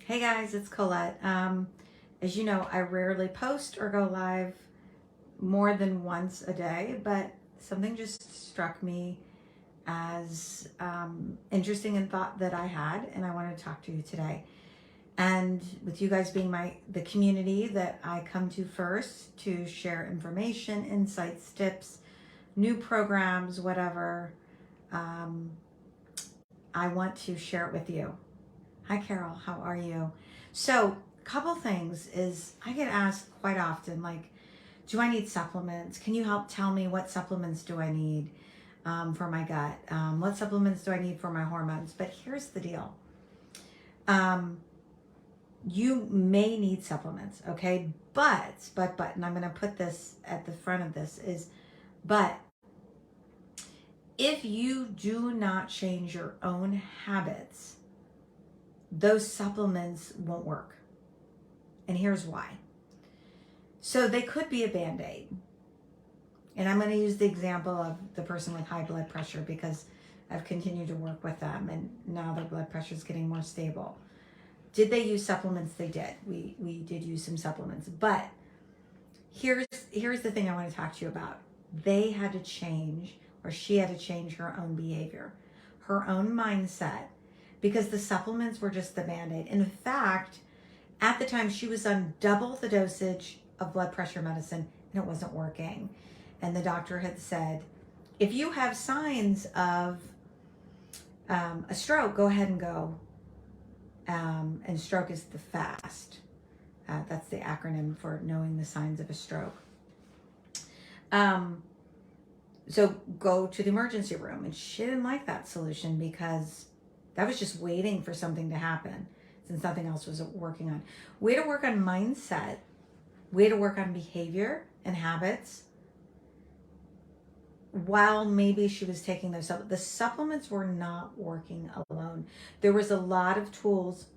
Hey guys, it's Colette. As you know, I rarely post or go live more than once a day, but something just struck me as interesting and thought that I had, and I wanted to talk to you today. And with you guys being the community that I come to first to share information, insights, tips, new programs, whatever, um, I want to share it with you. Hi, Carol. How are you? So, a couple things is I get asked quite often, like, do I need supplements? Can you help tell me what supplements do I need for my gut? What supplements do I need for my hormones? But here's the deal. You may need supplements, okay? But, and I'm going to put this at the front of this is, but if you do not change your own habits, those supplements won't work. And here's why. So they could be a Band-Aid. And I'm going to use the example of the person with high blood pressure because I've continued to work with them and now their blood pressure is getting more stable. Did they use supplements? They did. We did use some supplements. But here's the thing I want to talk to you about. They had to change, or she had to change her own behavior, her own mindset, because the supplements were just the Band-Aid. In fact, at the time, she was on double the dosage of blood pressure medicine and it wasn't working. And the doctor had said, if you have signs of a stroke, go ahead and go. And stroke is the FAST. That's the acronym for knowing the signs of a stroke. So go to the emergency room. And she didn't like that solution because that was just waiting for something to happen since nothing else was working on. Way to work on mindset, way to work on behavior and habits. While maybe she was taking those the supplements were not working alone. There was a lot of tools.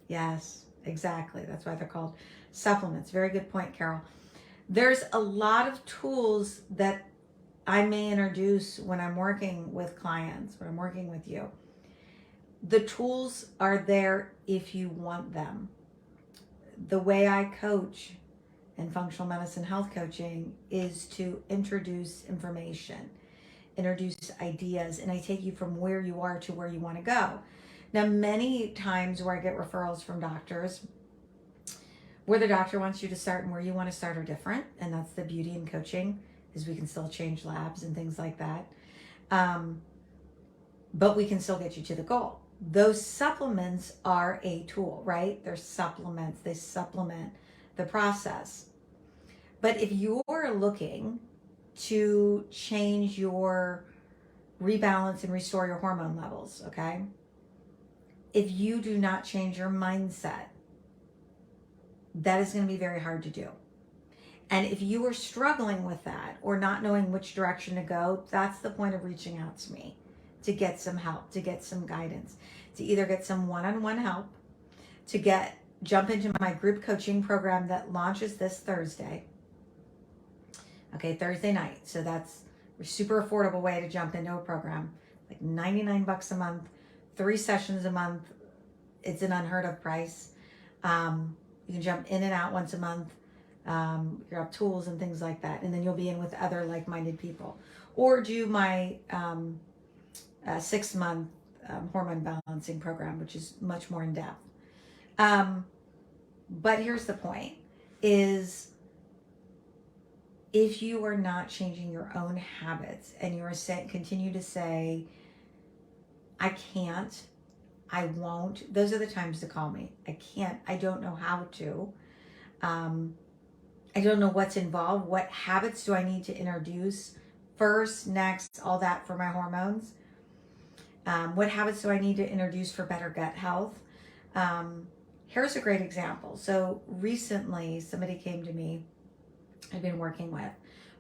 Yes, exactly. That's why they're called supplements. Very good point, Carol. There's a lot of tools that I may introduce when I'm working with clients, when I'm working with you. The tools are there if you want them. The way I coach in functional medicine health coaching is to introduce information, introduce ideas, and I take you from where you are to where you want to go. Now, many times where I get referrals from doctors, where the doctor wants you to start and where you want to start are different, and that's the beauty in coaching, is we can still change labs and things like that. But we can still get you to the goal. Those supplements are a tool, right? They're supplements. They supplement the process. But if you're looking to change your rebalance and restore your hormone levels, okay? If you do not change your mindset, that is going to be very hard to do. And if you are struggling with that or not knowing which direction to go, that's the point of reaching out to me to get some help, to get some guidance, to either get some one-on-one help, to jump into my group coaching program that launches this Thursday. Okay, Thursday night. So that's a super affordable way to jump into a program, like $99 a month, 3 sessions a month. It's an unheard of price. You can jump in and out once a month. You have tools and things like that. And then you'll be in with other like-minded people. Or do my 6-month hormone balancing program, which is much more in depth. But here's the point, is if you are not changing your own habits and you're continue to say, I can't, I won't, those are the times to call me. I can't, I don't know how to. I don't know what's involved. What habits do I need to introduce first, next, all that for my hormones? What habits do I need to introduce for better gut health? Here's a great example. So recently somebody came to me I've been working with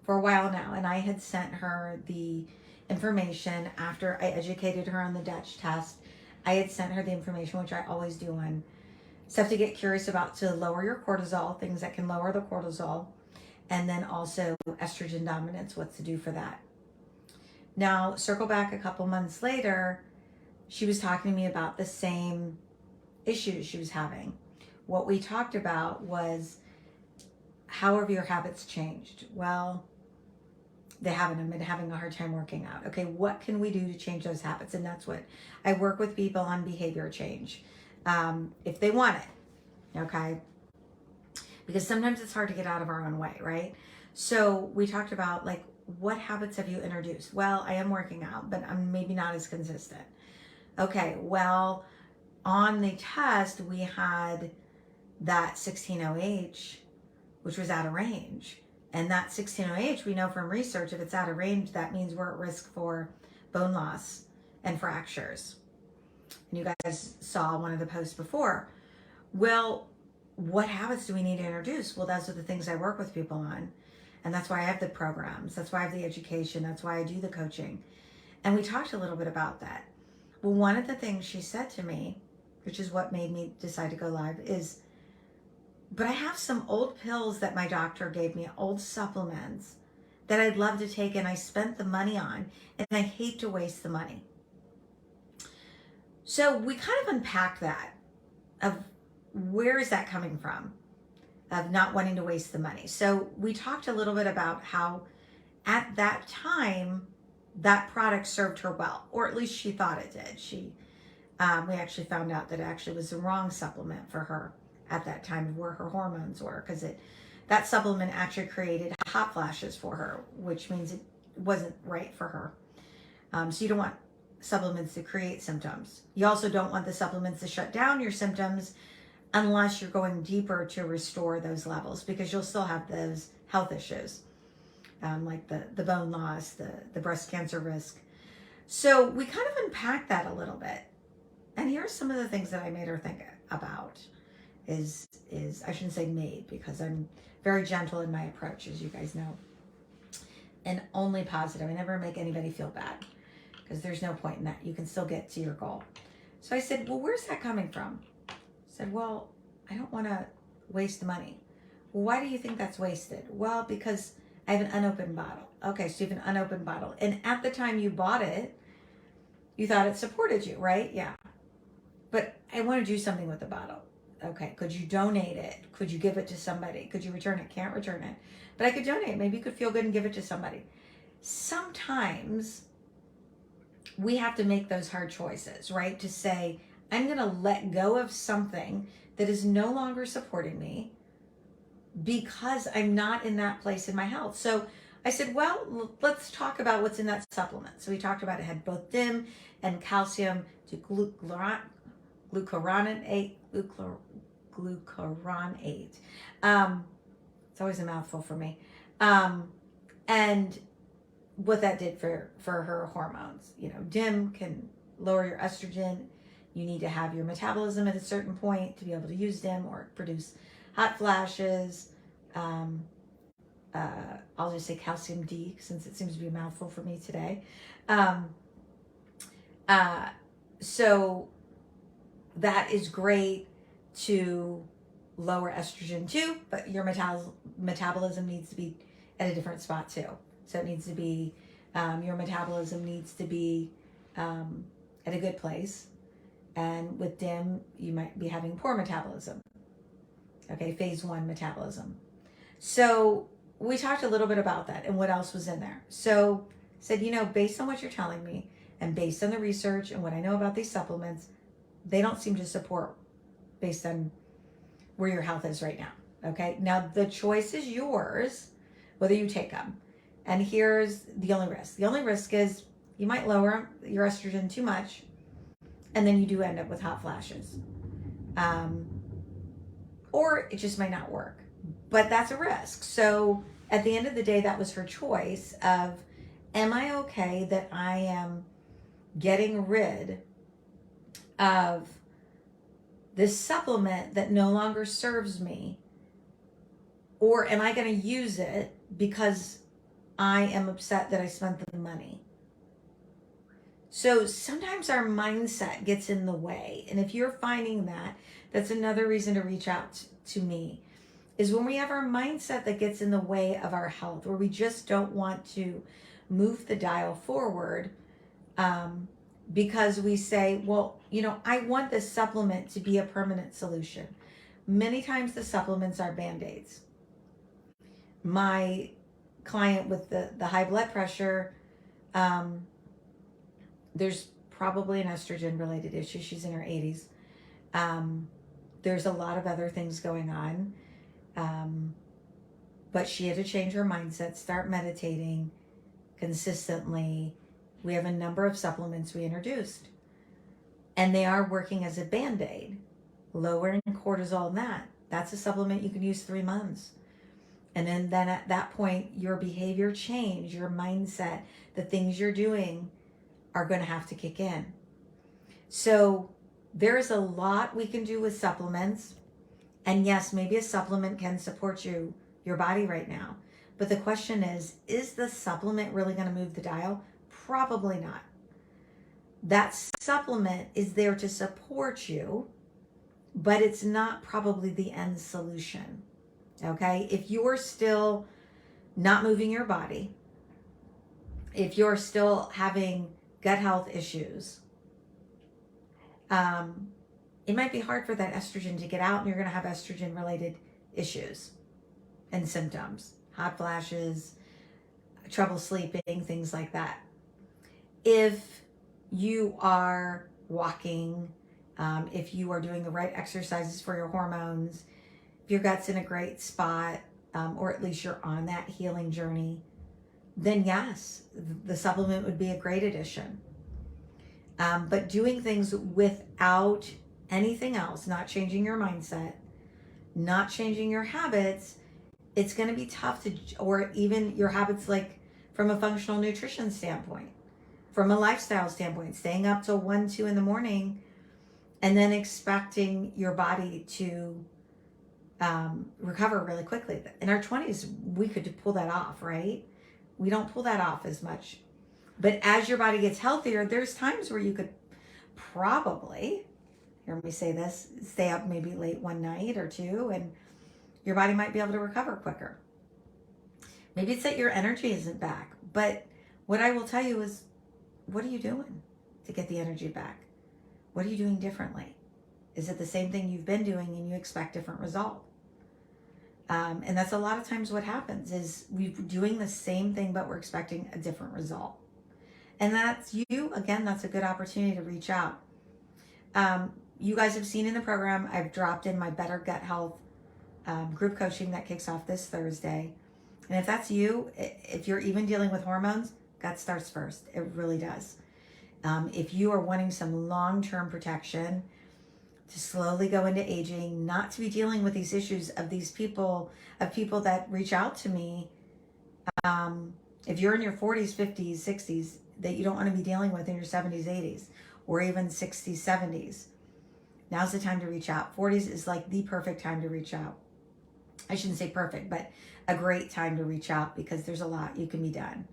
for a while now, and I had sent her the information after I educated her on the Dutch test. I had sent her the information, which I always do, on stuff to get curious about to lower your cortisol, things that can lower the cortisol, and then also estrogen dominance, what to do for that. Now, circle back a couple months later, she was talking to me about the same issues she was having. What we talked about was how have your habits changed? Well, they haven't been having a hard time working out. Okay, what can we do to change those habits? And that's what I work with people on behavior change, if they want it. Okay, because sometimes it's hard to get out of our own way, right? So we talked about like, what habits have you introduced? Well, I am working out, but I'm maybe not as consistent. Okay, well, on the test we had that 16-OH, which was out of range. And that 16-OH, we know from research, if it's out of range, that means we're at risk for bone loss and fractures. And you guys saw one of the posts before. Well, what habits do we need to introduce? Well, those are the things I work with people on. And that's why I have the programs. That's why I have the education. That's why I do the coaching. And we talked a little bit about that. Well, one of the things she said to me, which is what made me decide to go live, is, but I have some old pills that my doctor gave me, old supplements that I'd love to take and I spent the money on, and I hate to waste the money. So we kind of unpacked that, of where is that coming from, of not wanting to waste the money. So we talked a little bit about how at that time that product served her well, or at least she thought it did. We actually found out that it actually was the wrong supplement for her at that time of where her hormones were, because that supplement actually created hot flashes for her, which means it wasn't right for her. So you don't want supplements to create symptoms. You also don't want the supplements to shut down your symptoms unless you're going deeper to restore those levels, because you'll still have those health issues, like the bone loss, the breast cancer risk. So we kind of unpacked that a little bit. And here are some of the things that I made her think about. Is I shouldn't say made, because I'm very gentle in my approach, as you guys know, and only positive. I never make anybody feel bad, because there's no point in that. You can still get to your goal. So I said, well, where's that coming from? I said, well, I don't want to waste the money. Well, why do you think that's wasted? Well, because I have an unopened bottle. Okay, so you have an unopened bottle, and at the time you bought it, you thought it supported you, right? Yeah. But I want to do something with the bottle. Okay, could you donate it? Could you give it to somebody? Could you return it? Can't return it. But I could donate. Maybe you could feel good and give it to somebody. Sometimes we have to make those hard choices, right? To say, I'm going to let go of something that is no longer supporting me because I'm not in that place in my health. So I said, well, let's talk about what's in that supplement. So we talked about it had both DIM and calcium to glucuronate. It's always a mouthful for me. And what that did for her hormones. You know, DIM can lower your estrogen. You need to have your metabolism at a certain point to be able to use DIM or produce hot flashes. I'll just say calcium D, since it seems to be a mouthful for me today. So that is great to lower estrogen too, but your metabolism needs to be at a different spot too. So it needs to be, your metabolism needs to be at a good place. And with DIM, you might be having poor metabolism. Okay, phase 1 metabolism. So we talked a little bit about that and what else was in there. So said, you know, based on what you're telling me and based on the research and what I know about these supplements, they don't seem to support based on where your health is right now. Okay, now the choice is yours, whether you take them. And here's the only risk. The only risk is you might lower your estrogen too much, and then you do end up with hot flashes. Or it just might not work. But that's a risk. So at the end of the day, that was her choice of, am I okay that I am getting rid of this supplement that no longer serves me, or am I going to use it because I am upset that I spent the money? So sometimes our mindset gets in the way. And if you're finding that, that's another reason to reach out to me, is when we have our mindset that gets in the way of our health, where we just don't want to move the dial forward, because we say, well, I want this supplement to be a permanent solution. Many times the supplements are band-aids. My client with the high blood pressure, um, there's probably an estrogen related issue. She's in her 80s. Um, there's a lot of other things going on. But she had to change her mindset, start meditating consistently. We have a number of supplements we introduced, and they are working as a band-aid, lowering cortisol and that's a supplement you can use 3 months. And then at that point, your behavior change, your mindset, the things you're doing are going to have to kick in. So there's a lot we can do with supplements. And yes, maybe a supplement can support your body right now. But the question is the supplement really going to move the dial? Probably not. That supplement is there to support you, but it's not probably the end solution. Okay? If you're still not moving your body, if you're still having gut health issues, it might be hard for that estrogen to get out, and you're going to have estrogen related issues and symptoms, hot flashes, trouble sleeping, things like that. If you are walking, if you are doing the right exercises for your hormones, if your gut's in a great spot, or at least you're on that healing journey, then yes, the supplement would be a great addition. But doing things without anything else, not changing your mindset, not changing your habits, it's going to be tough to, or even your habits, like from a functional nutrition standpoint, from a lifestyle standpoint, staying up till 1, 2 in the morning, and then expecting your body to recover really quickly. In our 20s, we could pull that off, right? We don't pull that off as much. But as your body gets healthier, there's times where you could probably, hear me say this, stay up maybe late one night or two, and your body might be able to recover quicker. Maybe it's that your energy isn't back. But what I will tell you is, what are you doing to get the energy back? What are you doing differently? Is it the same thing you've been doing and you expect different result? And that's a lot of times what happens is we're doing the same thing, but we're expecting a different result. And that's you. Again, that's a good opportunity to reach out. You guys have seen in the program, I've dropped in my Better Gut Health group coaching that kicks off this Thursday. And if that's you, if you're even dealing with hormones, gut starts first. It really does. If you are wanting some long-term protection to slowly go into aging, not to be dealing with these issues of these people, that reach out to me, if you're in your 40s, 50s, 60s, that you don't want to be dealing with in your 70s, 80s, or even 60s, 70s, now's the time to reach out. 40s is like the perfect time to reach out. I shouldn't say perfect, but a great time to reach out, because there's a lot you can be done.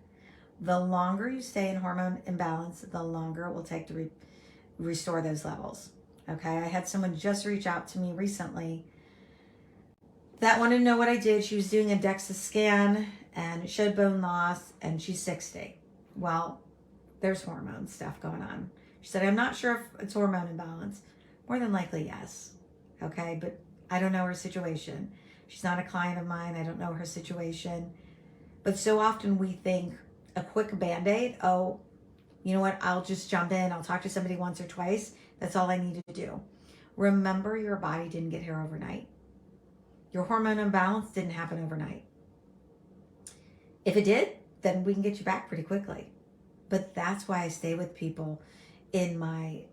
The longer you stay in hormone imbalance, the longer it will take to restore those levels. Okay, I had someone just reach out to me recently that wanted to know what I did. She was doing a DEXA scan and it showed bone loss, and she's 60. Well, there's hormone stuff going on. She said, I'm not sure if it's hormone imbalance. More than likely, yes. Okay, but I don't know her situation. She's not a client of mine. I don't know her situation. But so often we think a quick Band-Aid, oh, you know what, I'll just jump in, I'll talk to somebody once or twice. That's all I need to do. Remember, your body didn't get here overnight. Your hormone imbalance didn't happen overnight. If it did, then we can get you back pretty quickly. But that's why I stay with people in my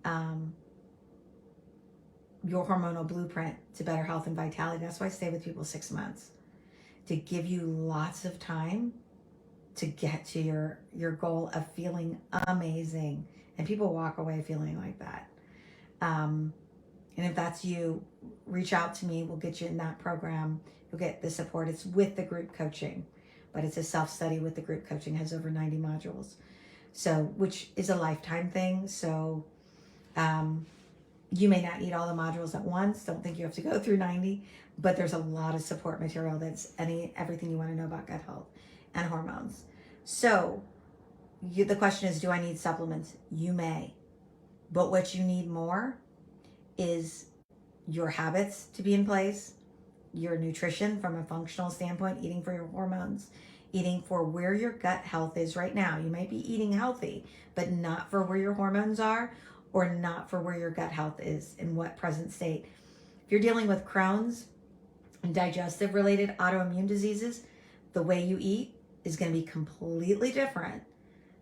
Your Hormonal Blueprint to Better Health and Vitality. That's why I stay with people 6 months, to give you lots of time to get to your goal of feeling amazing. And people walk away feeling like that. And if that's you, reach out to me. We'll get you in that program. You'll get the support. It's with the group coaching, but it's a self-study with the group coaching. It has over 90 modules, so which is a lifetime thing. So you may not need all the modules at once. Don't think you have to go through 90, but there's a lot of support material that's everything you want to know about gut health and hormones. So the question is, do I need supplements? You may. But what you need more is your habits to be in place, your nutrition from a functional standpoint, eating for your hormones, eating for where your gut health is right now. You might be eating healthy, but not for where your hormones are, or not for where your gut health is in what present state. If you're dealing with Crohn's and digestive related autoimmune diseases, the way you eat is going to be completely different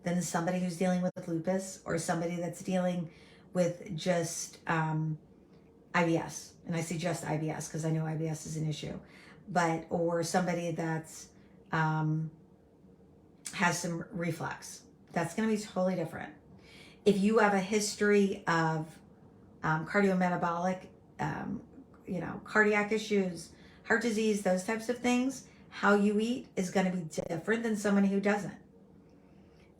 than somebody who's dealing with lupus, or somebody that's dealing with just IBS. And I say just IBS because I know IBS is an issue, or somebody that's has some reflux. That's going to be totally different. If you have a history of cardiometabolic, cardiac issues, heart disease, those types of things, how you eat is going to be different than somebody who doesn't,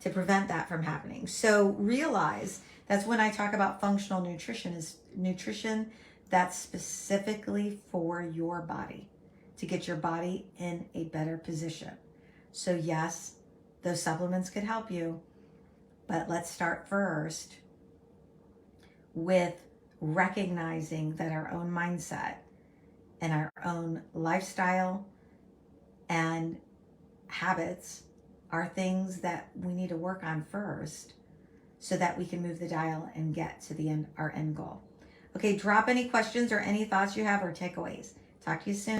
to prevent that from happening. So realize that's when I talk about functional nutrition, is nutrition that's specifically for your body, to get your body in a better position. So yes, those supplements could help you, but let's start first with recognizing that our own mindset and our own lifestyle and habits are things that we need to work on first, so that we can move the dial and get to our end goal. Okay, drop any questions or any thoughts you have or takeaways. Talk to you soon.